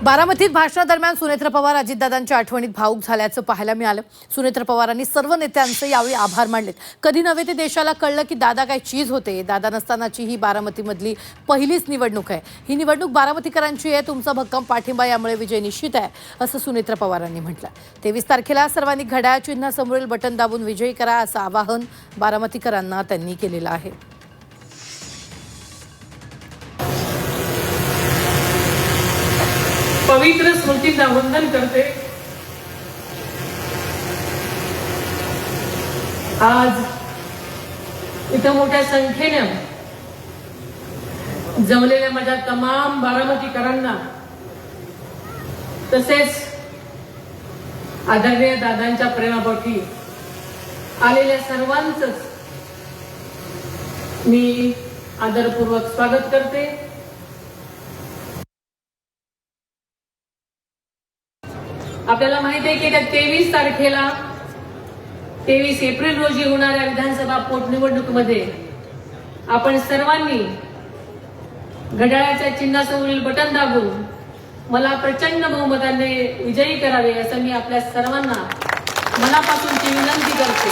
बारामतीत भाषणादरम्यान सुनेत्र पवार अजितदादांच्या आठवणीत भावूक झाल्याचं पाहायला मिळालं। सुनेत्र पवारांनी सर्व नेत्यांचे यावेळी आभार मानलेत। कधी नव्हे ते देशाला कळलं की दादा काय चीज होते। दादा नसतानाची ही बारामतीमधली पहिलीच निवडणूक आहे। ही निवडणूक बारामतीकरांची आहे। तुमचा भक्कम पाठिंबा यामुळे विजय निश्चित आहे असं सुनेत्र पवारांनी म्हटलं। 23 तारखेला सर्वांनी घड्याळ चिन्हासमोरील बटन दाबून विजयी करा असं आवाहन बारामतीकरांना त्यांनी केलेलं आहे। पवित्र स्मृतींना वंदन करते। आज इथं मोठ्या संख्येने जमलेल्या माझ्या तमाम बारामतीकरांना तसेच आदरणीय दादांच्या प्रेमापोटी आलेल्या सर्वांचंच मी आदरपूर्वक स्वागत करते। आपल्याला माहिती आहे की त्या 23 तारखेला 23 एप्रिल रोजी होणाऱ्या विधानसभा पोटनिवडणुकीमध्ये आपण सर्वांनी घड्याळाच्या चिन्हासमोरील बटन दाबून मला प्रचंड बहुमताने विजयी करावे असं मी आपल्या सर्वांना मनापासूनची विनंती करते।